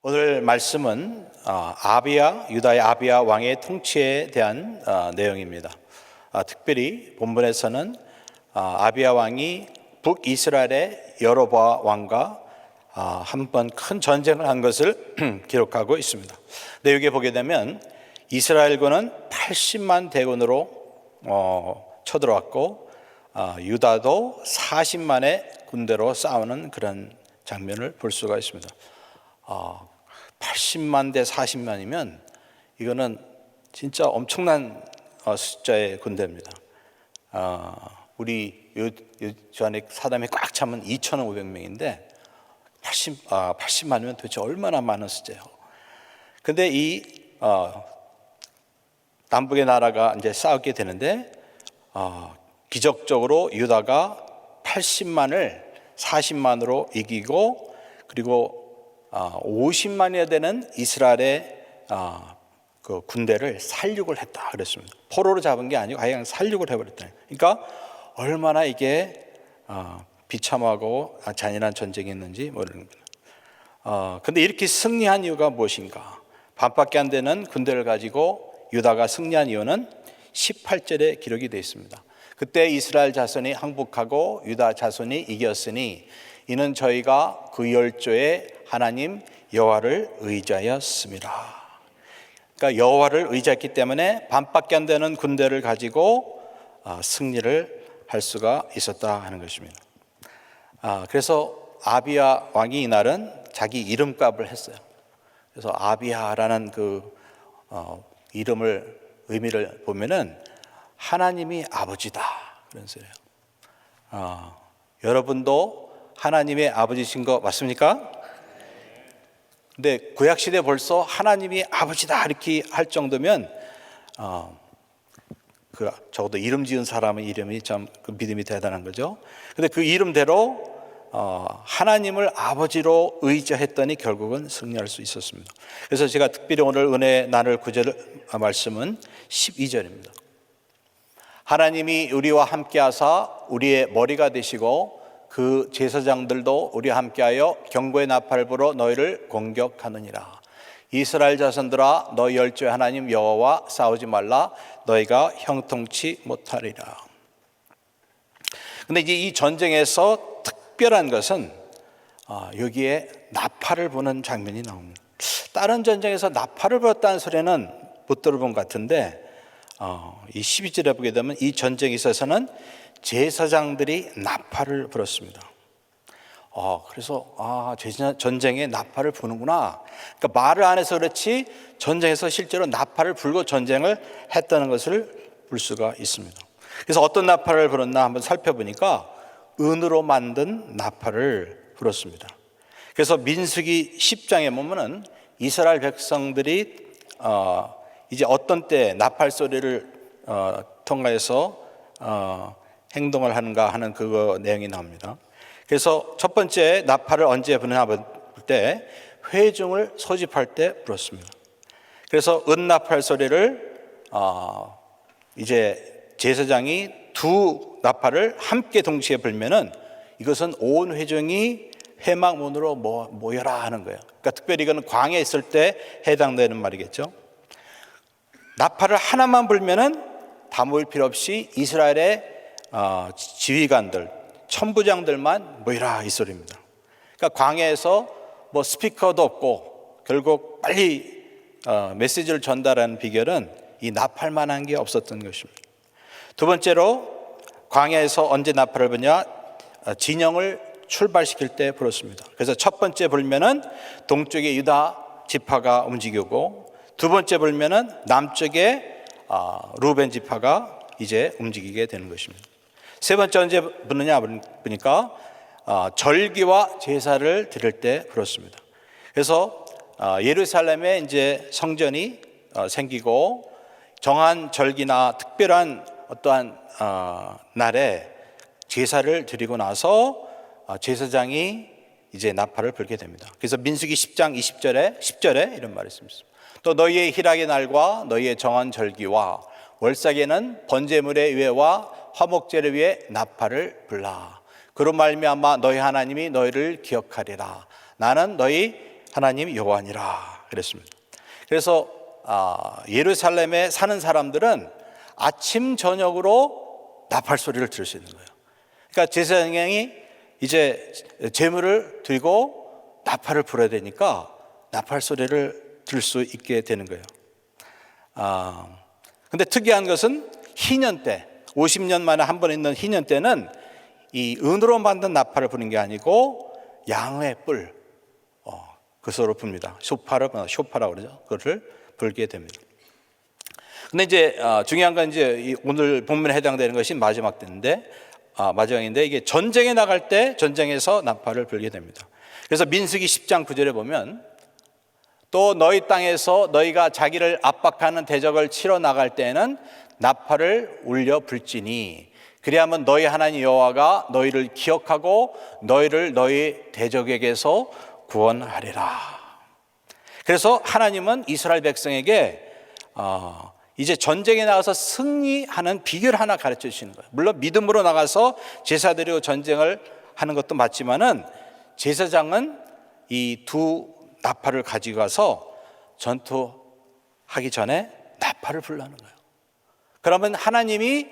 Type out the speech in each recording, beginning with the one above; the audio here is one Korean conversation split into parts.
오늘 말씀은 유다의 아비야 왕의 통치에 대한 내용입니다. 특별히 본문에서는 아비야 왕이 북이스라엘의 여로보암 왕과 한 번 큰 전쟁을 한 것을 기록하고 있습니다. 근데 여기 보게 되면 이스라엘군은 80만 대군으로 쳐들어왔고 유다도 40만의 군대로 싸우는 그런 장면을 볼 수가 있습니다. 80만 대 40만이면 이거는 진짜 엄청난 숫자의 군대입니다. 우리 저 안에 사람이 꽉 차면 2,500명인데 80만이면 도대체 얼마나 많은 숫자예요. 근데 이 남북의 나라가 이제 싸우게 되는데 기적적으로 유다가 80만을 40만으로 이기고, 그리고 50만이나 되는 이스라엘의 그 군대를 살육을 했다 그랬습니다. 포로로 잡은 게 아니고 그냥 살육을 해버렸다. 그러니까 얼마나 이게 비참하고 잔인한 전쟁이었는지 모르는 겁니다. 근데 이렇게 승리한 이유가 무엇인가? 반밖에 안 되는 군대를 가지고 유다가 승리한 이유는 18절에 기록이 되어 있습니다. 그때 이스라엘 자손이 항복하고 유다 자손이 이겼으니 이는 저희가 그 열조의 하나님 여호와를 의지하였습니다. 그러니까 여호와를 의지했기 때문에 반밖에 안 되는 군대를 가지고 승리를 할 수가 있었다 하는 것입니다. 그래서 아비야 왕이 이날은 자기 이름값을 했어요. 그래서 아비야라는 그 이름을 의미를 보면은 하나님이 아버지다 그런 소리예요. 여러분도 하나님의 아버지신 거 맞습니까? 근데 구약시대에 벌써 하나님이 아버지다 이렇게 할 정도면 적어도 이름 지은 사람의 이름이 참 그 믿음이 대단한 거죠. 근데 그 이름대로 하나님을 아버지로 의지했더니 결국은 승리할 수 있었습니다. 그래서 제가 특별히 오늘 은혜 나눌 구절 말씀은 12절입니다. 하나님이 우리와 함께하사 우리의 머리가 되시고 그 제사장들도 우리와 함께하여 경고의 나팔을 불어 너희를 공격하느니라. 이스라엘 자손들아 너희 열조의 하나님 여호와와 싸우지 말라. 너희가 형통치 못하리라. 근데 이제 이 전쟁에서 특별한 것은 여기에 나팔을 부는 장면이 나옵니다. 다른 전쟁에서 나팔을 불었다는 소리는 못 들어본 것 같은데 이 12절에 보게 되면 이 전쟁에 있어서는 제사장들이 나팔을 불었습니다. 그래서 전쟁에 나팔을 부는구나. 그러니까 말을 안 해서 그렇지 전쟁에서 실제로 나팔을 불고 전쟁을 했다는 것을 볼 수가 있습니다. 그래서 어떤 나팔을 불었나 한번 살펴보니까 은으로 만든 나팔을 불었습니다. 그래서 민수기 10장에 보면은 이스라엘 백성들이 이제 어떤 때 나팔 소리를 통하여서 행동을 하는가 하는 그 내용이 나옵니다. 그래서 첫 번째 나팔을 언제 부느냐 볼 때 회중을 소집할 때 불었습니다. 그래서 은나팔 소리를 이제 제사장이 두 나팔을 함께 동시에 불면은 이것은 온 회중이 회막문으로 모여라 하는 거예요. 그러니까 특별히 이거는 광야에 있을 때 해당되는 말이겠죠. 나팔을 하나만 불면은 다 모일 필요 없이 이스라엘의 지휘관들, 천부장들만 모이라 이 소리입니다. 그러니까 광야에서 뭐 스피커도 없고 결국 빨리 메시지를 전달하는 비결은 이 나팔만 한 게 없었던 것입니다. 두 번째로 광야에서 언제 나팔을 부냐? 진영을 출발시킬 때 불었습니다. 그래서 첫 번째 불면은 동쪽의 유다 지파가 움직이고, 두 번째 불면은 남쪽의 루벤 지파가 이제 움직이게 되는 것입니다. 세 번째 언제 부느냐 보니까 절기와 제사를 드릴 때 불었습니다. 그래서 예루살렘에 이제 성전이 생기고 정한 절기나 특별한 어떠한 날에 제사를 드리고 나서 제사장이 이제 나팔을 불게 됩니다. 그래서 민수기 10장 10절에 이런 말이 있습니다. 또 너희의 희락의 날과 너희의 정한 절기와 월삭에는 번제물의 위에와 화목제를 위해 나팔을 불라. 그로 말미암아 너희 하나님이 너희를 기억하리라. 나는 너희 하나님 여호와니라 그랬습니다. 그래서 예루살렘에 사는 사람들은 아침 저녁으로 나팔 소리를 들을 수 있는 거예요. 그러니까 제사장이 이제 제물을 드리고 나팔을 불어야 되니까 나팔 소리를 들을 수 있게 되는 거예요. 근데 특이한 것은 희년 때, 50년 만에 한 번 있는 희년 때는 이 은으로 만든 나팔을 부는 게 아니고 양의 뿔, 그것으로 붑니다. 쇼파라고 그러죠. 그것을 불게 됩니다. 근데 이제 중요한 건 이제 오늘 본문에 해당되는 것이 마지막인데 이게 전쟁에 나갈 때 전쟁에서 나팔을 불게 됩니다. 그래서 민수기 10장 9절에 보면 또 너희 땅에서 너희가 자기를 압박하는 대적을 치러 나갈 때에는 나팔을 울려 불지니 그리하면 너희 하나님 여호와가 너희를 기억하고 너희를 너희 대적에게서 구원하리라. 그래서 하나님은 이스라엘 백성에게 이제 전쟁에 나가서 승리하는 비결을 하나 가르쳐 주시는 거예요. 물론 믿음으로 나가서 제사 드리고 전쟁을 하는 것도 맞지만은 제사장은 이 두 나팔을 가지고 가서 전투하기 전에 나팔을 불라는 거예요. 그러면 하나님이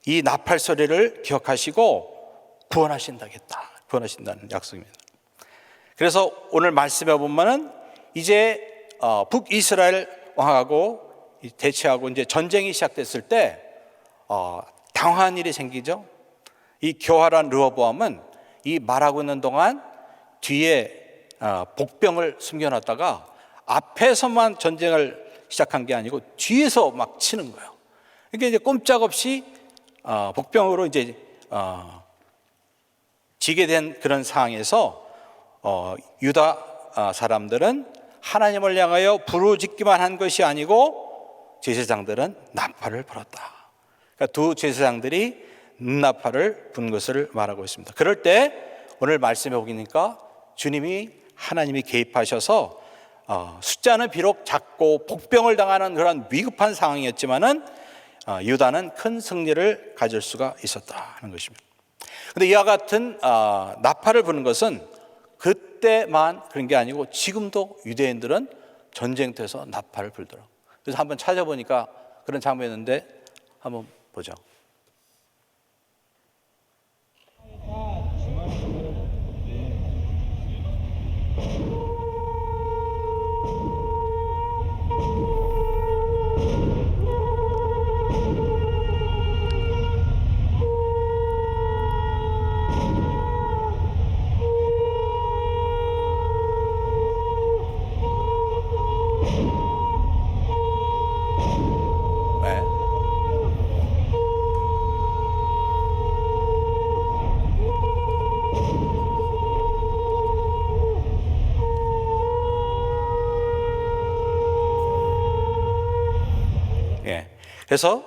이 나팔 소리를 기억하시고 구원하신다는 약속입니다. 그래서 오늘 말씀해 보면은 이제 북이스라엘 왕하고 대치하고 이제 전쟁이 시작됐을 때 당황한 일이 생기죠. 이 교활한 르호보암은 이 말하고 있는 동안 뒤에 복병을 숨겨놨다가 앞에서만 전쟁을 시작한 게 아니고 뒤에서 막 치는 거예요. 그러니까 이제 꼼짝없이 복병으로 이제 지게 된 그런 상황에서 유다 사람들은 하나님을 향하여 부르짖기만 한 것이 아니고 제사장들은 나팔을 불었다. 그러니까 두 제사장들이 나팔을 분 것을 말하고 있습니다. 그럴 때 오늘 말씀해 보니까 하나님이 개입하셔서 숫자는 비록 작고 복병을 당하는 그런 위급한 상황이었지만은 유다는 큰 승리를 가질 수가 있었다는 것입니다. 그런데 이와 같은 나팔을 부는 것은 그때만 그런 게 아니고 지금도 유대인들은 전쟁터에서 나팔을 불더라고요. 그래서 한번 찾아보니까 그런 장면인데 한번 보죠. 그래서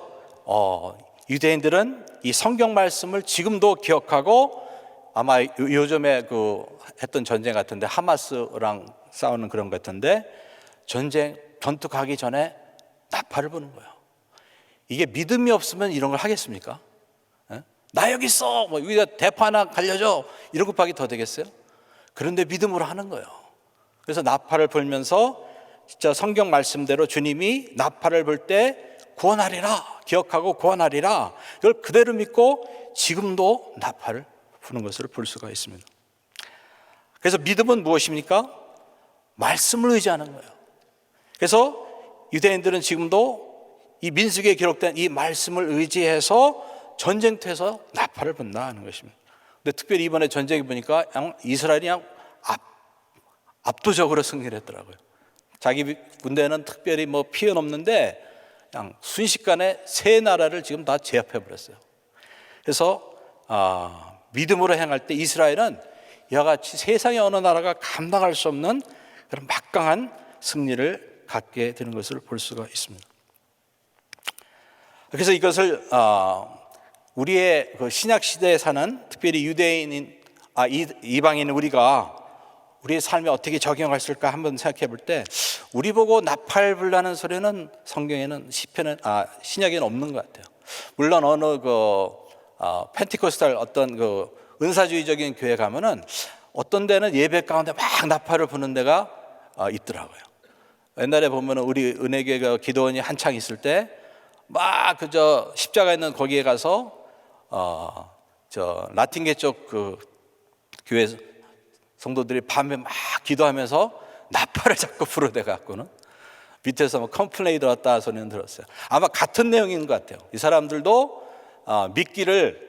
유대인들은 이 성경 말씀을 지금도 기억하고 아마 요즘에 했던 전쟁 같은데 하마스랑 싸우는 그런 것 같은데 전투 가기 전에 나팔을 부는 거예요. 이게 믿음이 없으면 이런 걸 하겠습니까? 나 여기 있어, 여기다 대포 하나 갈려줘, 이런 급하게 더 되겠어요? 그런데 믿음으로 하는 거예요. 그래서 나팔을 불면서 진짜 성경 말씀대로 주님이 나팔을 불 때 구원하리라, 기억하고 구원하리라, 이걸 그대로 믿고 지금도 나팔을 부는 것을 볼 수가 있습니다. 그래서 믿음은 무엇입니까? 말씀을 의지하는 거예요. 그래서 유대인들은 지금도 이 민수기에 기록된 이 말씀을 의지해서 전쟁터에서 나팔을 분다는 것입니다. 근데 특별히 이번에 전쟁에 보니까 이스라엘이 압도적으로 승리를 했더라고요. 자기 군대는 특별히 피해는 없는데 그냥 순식간에 세 나라를 지금 다 제압해 버렸어요. 그래서 믿음으로 행할 때 이스라엘은 이와 같이 세상의 어느 나라가 감당할 수 없는 그런 막강한 승리를 갖게 되는 것을 볼 수가 있습니다. 그래서 이것을 우리의 신약 시대에 사는 특별히 유대인인 이방인 우리가 우리의 삶에 어떻게 적용할 수 있을까 한번 생각해 볼 때 우리 보고 나팔 불라는 소리는 성경에는 신약에는 없는 것 같아요. 물론 어느 펜티코스탈 어떤 은사주의적인 교회 가면은 어떤 데는 예배 가운데 막 나팔을 부는 데가 있더라고요. 옛날에 보면 우리 은혜교회가 기도원이 한창 있을 때 막 그저 십자가 있는 거기에 가서 저 라틴계 쪽 그 교회 성도들이 밤에 막 기도하면서 나팔을 자꾸 부르대 갖고는 밑에서 뭐 컴플레인 들었다 소리는 들었어요. 아마 같은 내용인 것 같아요. 이 사람들도 믿기를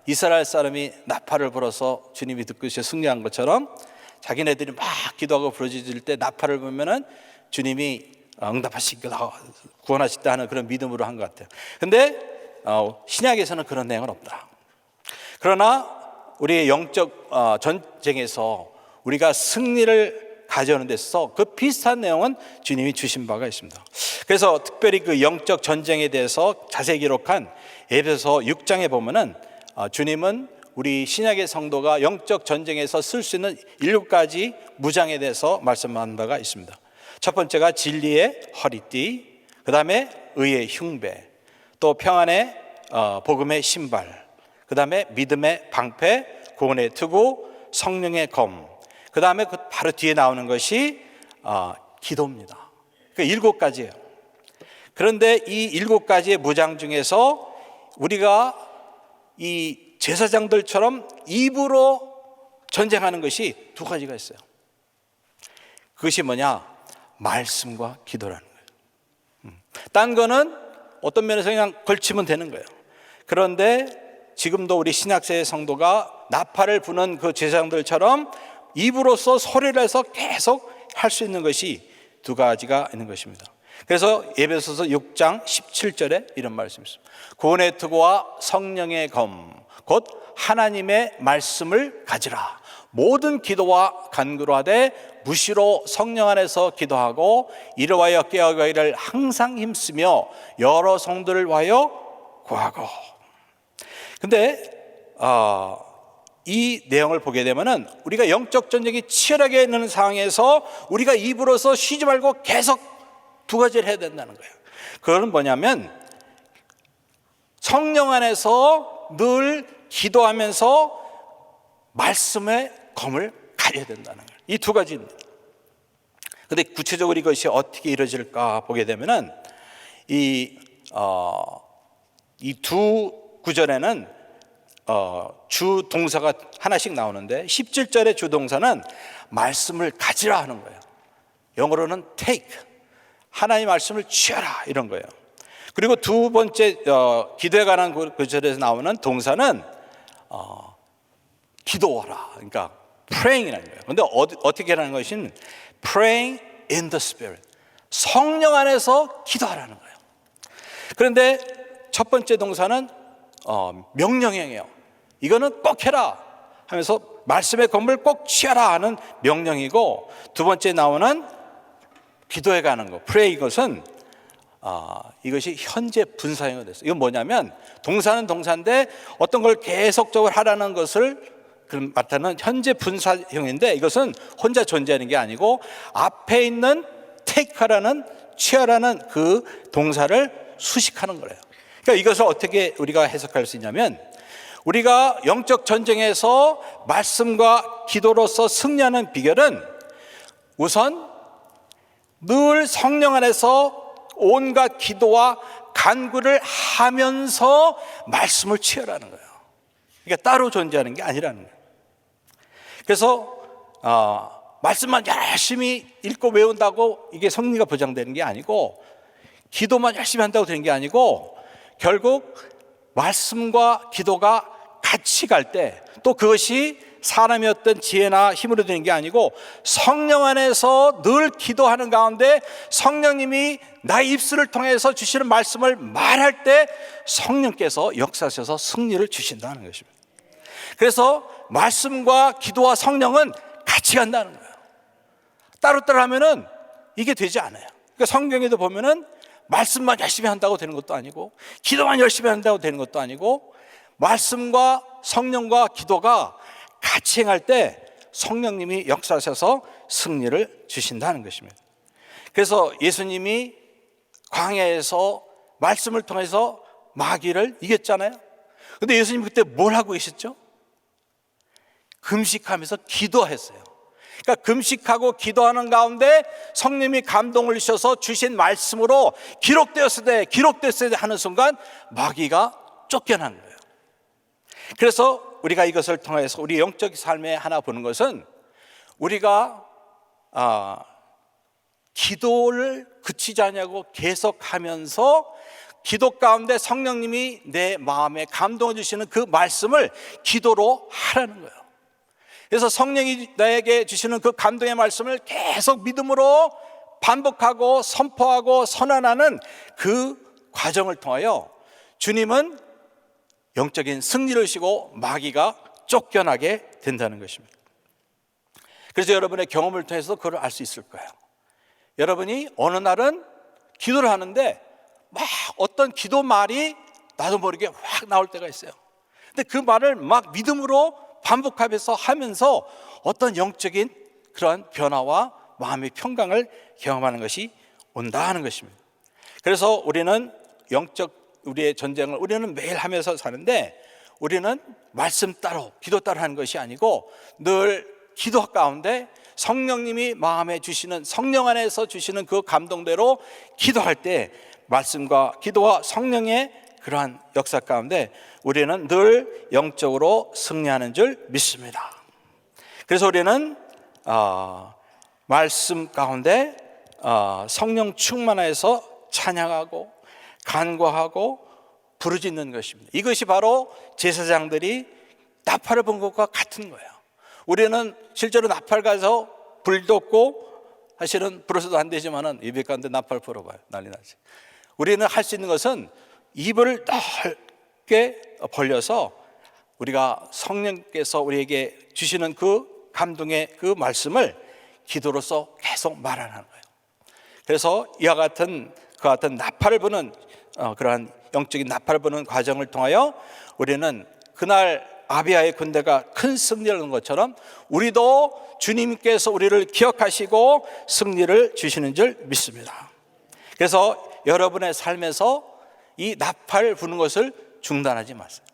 이스라엘 사람이 나팔을 불어서 주님이 듣고 승리한 것처럼 자기네들이 막 기도하고 부르짖을 때 나팔을 불면은 주님이 응답하시겠다, 구원하시다 하는 그런 믿음으로 한 것 같아요. 근데 신약에서는 그런 내용은 없더라. 그러나 우리의 영적 전쟁에서 우리가 승리를 가져오는 데서 그 비슷한 내용은 주님이 주신 바가 있습니다. 그래서 특별히 그 영적 전쟁에 대해서 자세히 기록한 에베소서 6장에 보면은 주님은 우리 신약의 성도가 영적 전쟁에서 쓸 수 있는 7가지 무장에 대해서 말씀한 바가 있습니다. 첫 번째가 진리의 허리띠, 그 다음에 의의 흉배, 또 평안의 복음의 신발, 그 다음에 믿음의 방패, 구원의 투구, 성령의 검, 그 다음에 그 바로 뒤에 나오는 것이 기도입니다. 그 7가지예요. 그런데 이 7가지의 무장 중에서 우리가 이 제사장들처럼 입으로 전쟁하는 것이 2가지가 있어요. 그것이 뭐냐? 말씀과 기도라는 거예요. 딴 거는 어떤 면에서 그냥 걸치면 되는 거예요. 그런데 지금도 우리 신약세의 성도가 나팔을 부는 그 제사장들처럼 입으로서 소리를 해서 계속 할 수 있는 것이 2가지가 있는 것입니다. 그래서 에베소서 6장 17절에 이런 말씀이 있습니다. 구원의 투구와 성령의 검, 곧 하나님의 말씀을 가지라. 모든 기도와 간구로 하되 무시로 성령 안에서 기도하고 이를 위하여 깨어가기를 항상 힘쓰며 여러 성도를 위하여 구하고. 근데 이 내용을 보게 되면은 우리가 영적 전쟁이 치열하게 있는 상황에서 우리가 입으로서 쉬지 말고 계속 2가지를 해야 된다는 거예요. 그건 뭐냐면 성령 안에서 늘 기도하면서 말씀의 검을 가져야 된다는 거예요. 이 2가지입니다. 그런데 구체적으로 이것이 어떻게 이루어질까 보게 되면은 이 2 구절에는 주 동사가 하나씩 나오는데 17절의 주 동사는 말씀을 가지라 하는 거예요. 영어로는 take, 하나님의 말씀을 취하라 이런 거예요. 그리고 2번째 기도에 관한 구절에서 나오는 동사는 기도하라, 그러니까 praying이라는 거예요. 그런데 어떻게 하라는 것은 praying in the spirit, 성령 안에서 기도하라는 거예요. 그런데 첫 번째 동사는 명령형이에요. 이거는 꼭 해라 하면서 말씀의 검을 꼭 취하라 하는 명령이고, 2번째 나오는 기도에 관한 거 pray, 이것은 이것이 현재 분사형이 됐어요. 이건 뭐냐면 동사는 동사인데 어떤 걸 계속적으로 하라는 것을 나타내는 현재 분사형인데, 이것은 혼자 존재하는 게 아니고 앞에 있는 take하라는, 취하라는 그 동사를 수식하는 거예요. 그러니까 이것을 어떻게 우리가 해석할 수 있냐면, 우리가 영적 전쟁에서 말씀과 기도로서 승리하는 비결은 우선 늘 성령 안에서 온갖 기도와 간구를 하면서 말씀을 취하라는 거예요. 그러니까 따로 존재하는 게 아니라는 거예요. 그래서 말씀만 열심히 읽고 외운다고 이게 승리가 보장되는 게 아니고, 기도만 열심히 한다고 되는 게 아니고, 결국 말씀과 기도가 같이 갈 때, 또 그것이 사람의 어떤 지혜나 힘으로 되는 게 아니고 성령 안에서 늘 기도하는 가운데 성령님이 나의 입술을 통해서 주시는 말씀을 말할 때 성령께서 역사하셔서 승리를 주신다는 것입니다. 그래서 말씀과 기도와 성령은 같이 간다는 거예요. 따로따로 하면은 이게 되지 않아요. 그러니까 성경에도 보면은 말씀만 열심히 한다고 되는 것도 아니고, 기도만 열심히 한다고 되는 것도 아니고, 말씀과 성령과 기도가 같이 행할 때 성령님이 역사하셔서 승리를 주신다는 것입니다. 그래서 예수님이 광야에서 말씀을 통해서 마귀를 이겼잖아요. 그런데 예수님 그때 뭘 하고 계셨죠? 금식하면서 기도했어요. 그러니까 금식하고 기도하는 가운데 성령님이 감동을 주셔서 주신 말씀으로 기록되었을 때 하는 순간 마귀가 쫓겨난 거예요. 그래서 우리가 이것을 통해서 우리 영적 삶에 하나 보는 것은 우리가 기도를 그치지 않냐고 계속하면서 기도 가운데 성령님이 내 마음에 감동해 주시는 그 말씀을 기도로 하라는 거예요. 그래서 성령이 나에게 주시는 그 감동의 말씀을 계속 믿음으로 반복하고 선포하고 선언하는 그 과정을 통하여 주님은 영적인 승리를 주시고 마귀가 쫓겨나게 된다는 것입니다. 그래서 여러분의 경험을 통해서 그걸 알 수 있을 거예요. 여러분이 어느 날은 기도를 하는데 막 어떤 기도 말이 나도 모르게 확 나올 때가 있어요. 근데 그 말을 막 믿음으로 반복하면서 하면서 어떤 영적인 그러한 변화와 마음의 평강을 경험하는 것이 온다 하는 것입니다. 그래서 우리는 우리의 전쟁을 우리는 매일 하면서 사는데 우리는 말씀 따로 기도 따로 하는 것이 아니고 늘 기도 가운데 성령님이 마음에 주시는 성령 안에서 주시는 그 감동대로 기도할 때 말씀과 기도와 성령의 그러한 역사 가운데 우리는 늘 영적으로 승리하는 줄 믿습니다. 그래서 우리는 말씀 가운데 성령 충만해서 찬양하고 간구하고 부르짖는 것입니다. 이것이 바로 제사장들이 나팔을 분 것과 같은 거예요. 우리는 실제로 나팔 가서 불 돋고 사실은 불어서도 안 되지만은 예배 가운데 나팔 불어봐요. 난리 나지. 우리는 할 수 있는 것은 입을 넓게 벌려서 우리가 성령께서 우리에게 주시는 그 감동의 그 말씀을 기도로서 계속 말하는 거예요. 그래서 이와 같은 그 같은 나팔을 부는 그러한 영적인 나팔을 부는 과정을 통하여 우리는 그날 아비아의 군대가 큰 승리를 얻은 것처럼 우리도 주님께서 우리를 기억하시고 승리를 주시는 줄 믿습니다. 그래서 여러분의 삶에서 이 나팔 부는 것을 중단하지 마세요.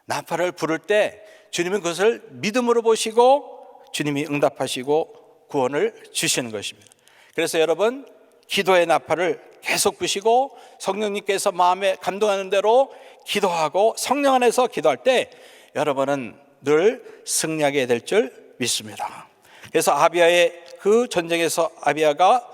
나팔을 부를 때 주님은 그것을 믿음으로 보시고 주님이 응답하시고 구원을 주시는 것입니다. 그래서 여러분 기도의 나팔을 계속 부시고 성령님께서 마음에 감동하는 대로 기도하고 성령 안에서 기도할 때 여러분은 늘 승리하게 될 줄 믿습니다. 그래서 아비아의 그 전쟁에서 아비아가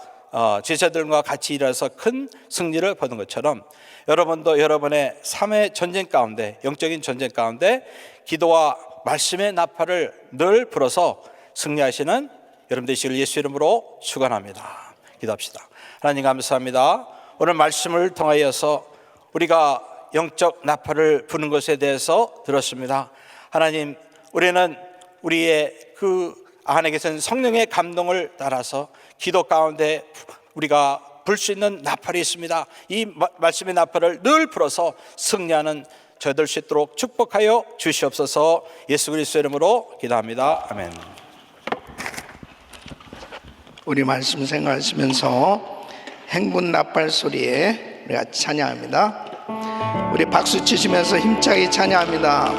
제자들과 같이 일해서 큰 승리를 거둔 것처럼 여러분도 여러분의 삶의 전쟁 가운데 영적인 전쟁 가운데 기도와 말씀의 나팔을 늘 불어서 승리하시는 여러분 되시길 예수 이름으로 축원합니다. 기도합시다. 하나님 감사합니다. 오늘 말씀을 통하여서 우리가 영적 나팔을 부는 것에 대해서 들었습니다. 하나님, 우리는 우리의 그 안에 계신 성령의 감동을 따라서 기도 가운데 우리가 불 수 있는 나팔이 있습니다. 이 말씀의 나팔을 늘 불어서 승리하는 저희들 수 있도록 축복하여 주시옵소서. 예수 그리스도 이름으로 기도합니다. 아멘. 우리 말씀 생각하시면서 행군 나팔 소리에 우리가 찬양합니다. 우리 박수 치시면서 힘차게 찬양합니다.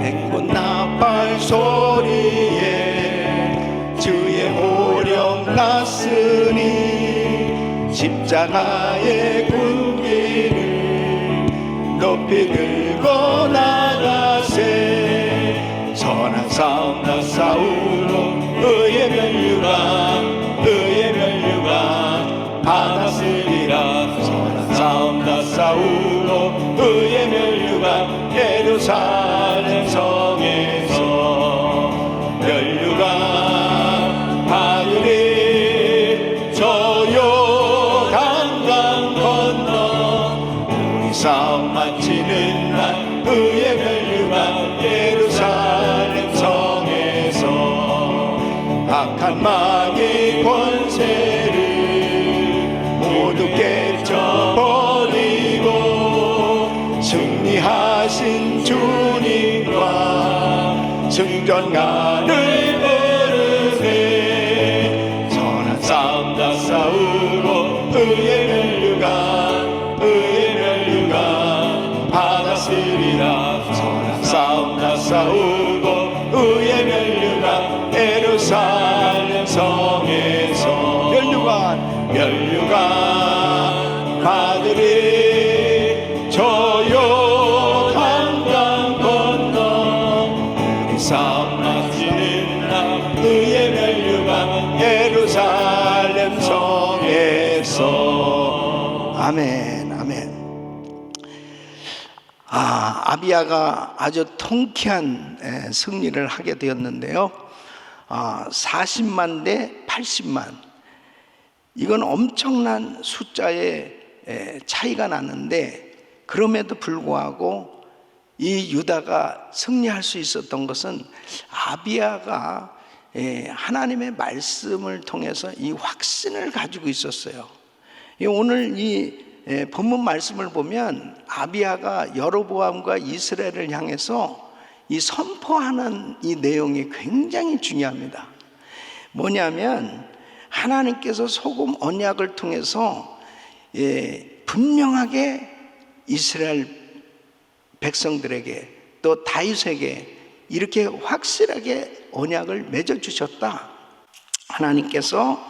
행군 나팔 소리에 주의 오령 났으니 십자가의 군기를 높이 들고 나가세. 선한 싸움 다 싸우러 의의 면류관 받았으리라. 선한 싸움 다 싸우러 의의 면류관 예루살렘 성에서 면류관 받으리. 저 요단강 건너 우리 싸움 마치는 날 의의 면류관 예루살렘 성에서 악한 마귀 권세를 모두 깨쳐버리고 승리하신 주님과 승전가를 부르세. 선한 싸움 다 싸우고 의의 면류관 받았으리. 삼라지는 나 그의 멸류관 예루살렘 성에서. 아멘, 아멘. 아비야가 아주 통쾌한 승리를 하게 되었는데요. 40만 대 80만. 이건 엄청난 숫자의 차이가 났는데, 그럼에도 불구하고 이 유다가 승리할 수 있었던 것은 아비야가 하나님의 말씀을 통해서 이 확신을 가지고 있었어요. 오늘 이 본문 말씀을 보면 아비야가 여로보암과 이스라엘을 향해서 이 선포하는 이 내용이 굉장히 중요합니다. 뭐냐면 하나님께서 소금 언약을 통해서 분명하게 이스라엘 백성들에게 또 다윗에게 이렇게 확실하게 언약을 맺어주셨다. 하나님께서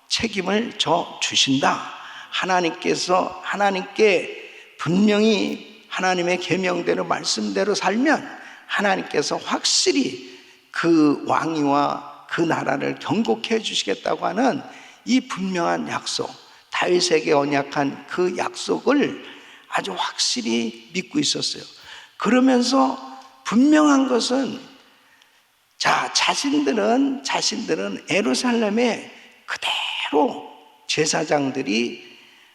책임을 져 주신다. 하나님께 분명히 하나님의 계명대로 말씀대로 살면 하나님께서 확실히 그 왕위와 그 나라를 경고해 주시겠다고 하는 이 분명한 약속, 다윗에게 언약한 그 약속을 아주 확실히 믿고 있었어요. 그러면서 분명한 것은 자신들은 예루살렘에 그대로 제사장들이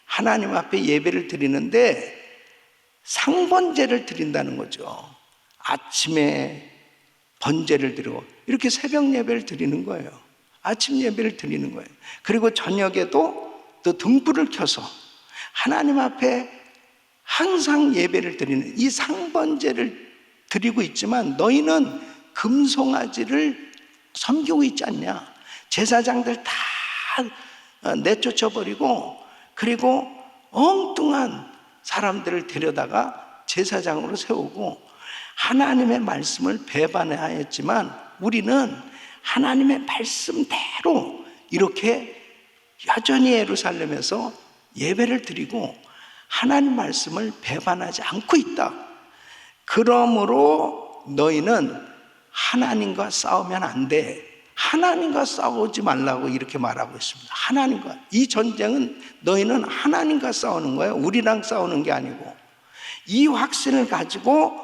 하나님 앞에 예배를 드리는데 상번제를 드린다는 거죠. 아침에 번제를 드리고 이렇게 새벽 예배를 드리는 거예요. 아침 예배를 드리는 거예요. 그리고 저녁에도 또 등불을 켜서 하나님 앞에 항상 예배를 드리는 이 상번제를 드리고 있지만 너희는 금송아지를 섬기고 있지 않냐. 제사장들 다 내쫓아버리고 그리고 엉뚱한 사람들을 데려다가 제사장으로 세우고 하나님의 말씀을 배반하였지만 우리는 하나님의 말씀대로 이렇게 여전히 예루살렘에서 예배를 드리고 하나님 말씀을 배반하지 않고 있다. 그러므로 너희는 하나님과 싸우면 안 돼. 하나님과 싸우지 말라고 이렇게 말하고 있습니다. 하나님과. 이 전쟁은 너희는 하나님과 싸우는 거예요. 우리랑 싸우는 게 아니고. 이 확신을 가지고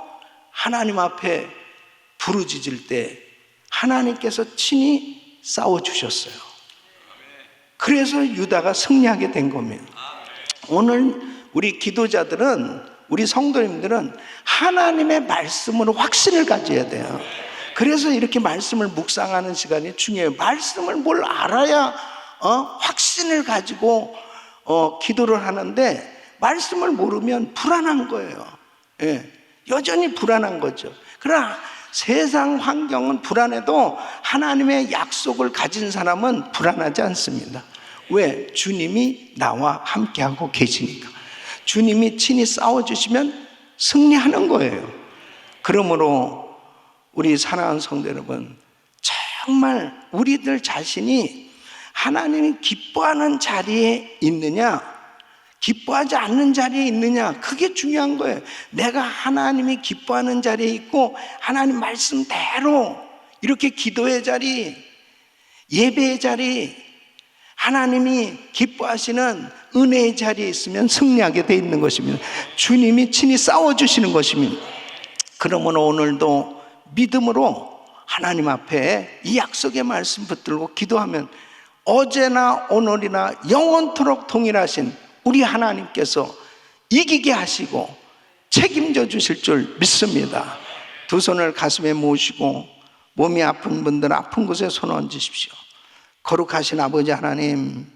하나님 앞에 부르짖을 때 하나님께서 친히 싸워주셨어요. 그래서 유다가 승리하게 된 겁니다. 오늘 우리 기도자들은, 우리 성도님들은 하나님의 말씀으로 확신을 가져야 돼요. 그래서 이렇게 말씀을 묵상하는 시간이 중요해요. 말씀을 뭘 알아야 확신을 가지고 기도를 하는데 말씀을 모르면 불안한 거예요. 여전히 불안한 거죠. 그러나 세상 환경은 불안해도 하나님의 약속을 가진 사람은 불안하지 않습니다. 왜? 주님이 나와 함께하고 계시니까. 주님이 친히 싸워주시면 승리하는 거예요. 그러므로 우리 사랑하는 성도 여러분, 정말 우리들 자신이 하나님이 기뻐하는 자리에 있느냐, 기뻐하지 않는 자리에 있느냐, 그게 중요한 거예요. 내가 하나님이 기뻐하는 자리에 있고 하나님 말씀대로 이렇게 기도의 자리, 예배의 자리, 하나님이 기뻐하시는 은혜의 자리에 있으면 승리하게 되어 있는 것입니다. 주님이 친히 싸워주시는 것입니다. 그러므로 오늘도 믿음으로 하나님 앞에 이 약속의 말씀 붙들고 기도하면 어제나 오늘이나 영원토록 동일하신 우리 하나님께서 이기게 하시고 책임져 주실 줄 믿습니다. 두 손을 가슴에 모으시고 몸이 아픈 분들은 아픈 곳에 손 얹으십시오. 거룩하신 아버지 하나님,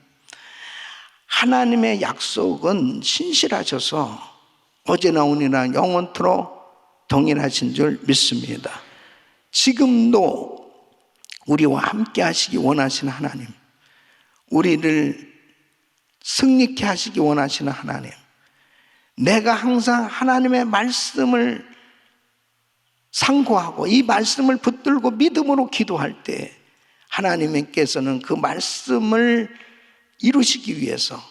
하나님의 약속은 신실하셔서 어제나 오늘이나 영원토록 동일하신 줄 믿습니다. 지금도 우리와 함께 하시기 원하시는 하나님, 우리를 승리케 하시기 원하시는 하나님, 내가 항상 하나님의 말씀을 상고하고 이 말씀을 붙들고 믿음으로 기도할 때 하나님께서는 그 말씀을 이루시기 위해서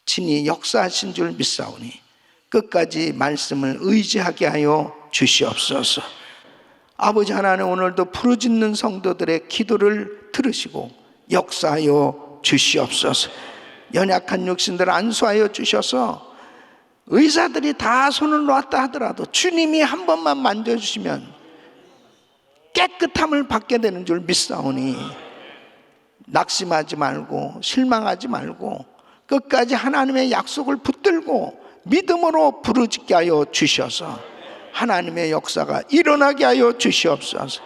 친히 역사하신 줄 믿사오니 끝까지 말씀을 의지하게 하여 주시옵소서. 아버지 하나님, 오늘도 부르짖는 성도들의 기도를 들으시고 역사하여 주시옵소서. 연약한 육신들 안수하여 주셔서 의사들이 다 손을 놨다 하더라도 주님이 한 번만 만져주시면 깨끗함을 받게 되는 줄 믿사오니 낙심하지 말고 실망하지 말고 끝까지 하나님의 약속을 붙들고 믿음으로 부르짖게 하여 주셔서 하나님의 역사가 일어나게 하여 주시옵소서.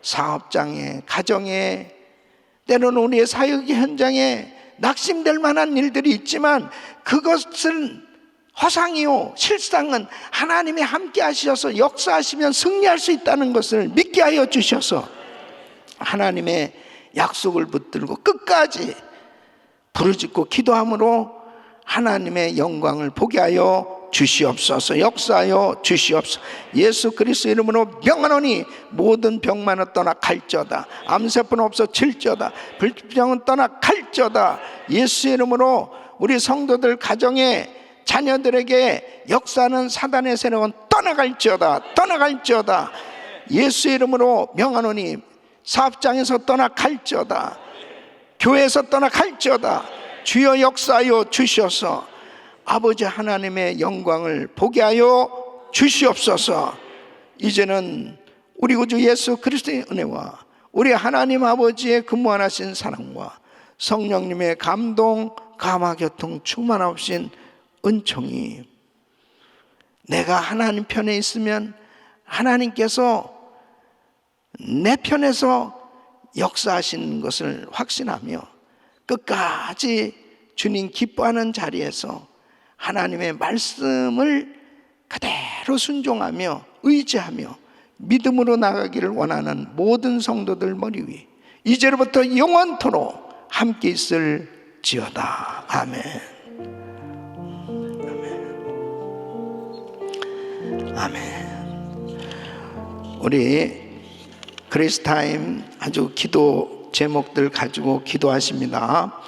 사업장에, 가정에, 때로는 우리의 사역 현장에 낙심될 만한 일들이 있지만 그것은 허상이요 실상은 하나님이 함께 하셔서 역사하시면 승리할 수 있다는 것을 믿게 하여 주셔서 하나님의 약속을 붙들고 끝까지 부르짖고 기도함으로 하나님의 영광을 보게 하여 주시옵소서. 역사하여 주시옵소서. 예수 그리스도 이름으로 명하노니 모든 병만은 떠나 갈저다. 암세포는 없어질저다. 불병은 떠나 갈저다. 예수 이름으로 우리 성도들 가정에 자녀들에게 역사하는 사단의 세력은 떠나갈지어다. 떠나갈지어다. 예수 이름으로 명하노니 사업장에서 떠나갈지어다. 교회에서 떠나갈지어다. 주여 역사하여 주셔서 아버지 하나님의 영광을 보게 하여 주시옵소서. 이제는 우리 구주 예수 그리스도의 은혜와 우리 하나님 아버지의 근무하신 사랑과 성령님의 감동, 감화, 교통 충만하신 은총이 내가 하나님 편에 있으면 하나님께서 내 편에서 역사하시는 것을 확신하며 끝까지 주님 기뻐하는 자리에서 하나님의 말씀을 그대로 순종하며 의지하며 믿음으로 나가기를 원하는 모든 성도들 머리 위 이제로부터 영원토록 함께 있을지어다. 아멘. 아멘. 우리 그리스타임 아주 기도 제목들 가지고 기도하십니다.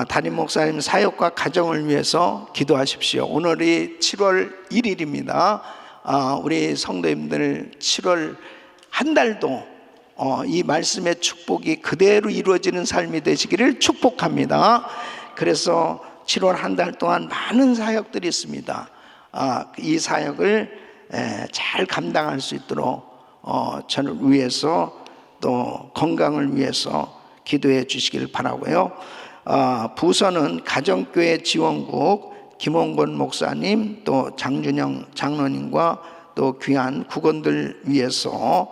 담임 목사님 사역과 가정을 위해서 기도하십시오. 오늘이 7월 1일입니다. 우리 성도님들 7월 한 달도 이 말씀의 축복이 그대로 이루어지는 삶이 되시기를 축복합니다. 그래서 7월 한 달 동안 많은 사역들이 있습니다. 이 사역을 잘 감당할 수 있도록 저를 위해서 또 건강을 위해서 기도해 주시길 바라고요. 부서는 가정교회 지원국 김홍건 목사님 또 장준영 장로님과 또 귀한 국원들 위해서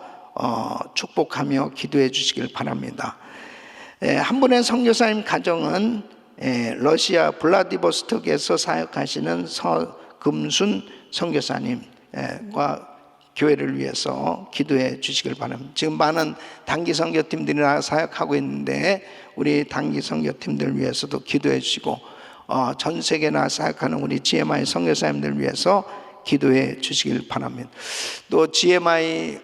축복하며 기도해 주시길 바랍니다. 한 분의 선교사님 가정은 러시아 블라디보스톡에서 사역하시는 서금순 선교사님과 교회를 위해서 기도해 주시길 바랍니다. 지금 많은 단기 선교팀들이나 사역하고 있는데 우리 단기 선교팀들 위해서도 기도해 주시고 전 세계나 사역하는 우리 GMI 선교사님들 위해서 기도해 주시길 바랍니다. 또 GMI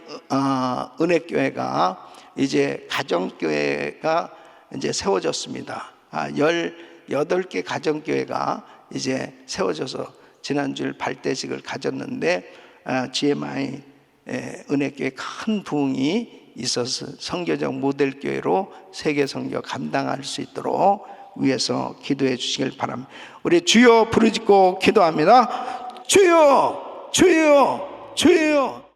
은혜교회가 이제 가정교회가 이제 세워졌습니다. 18개 가정교회가 이제 세워져서 지난주일 발대식을 가졌는데 GMI 은혜교회 큰 부흥이 있어서 선교적 모델교회로 세계 선교 감당할 수 있도록 위해서 기도해 주시길 바랍니다. 우리 주여 부르짖고 기도합니다. 주여, 주여, 주여.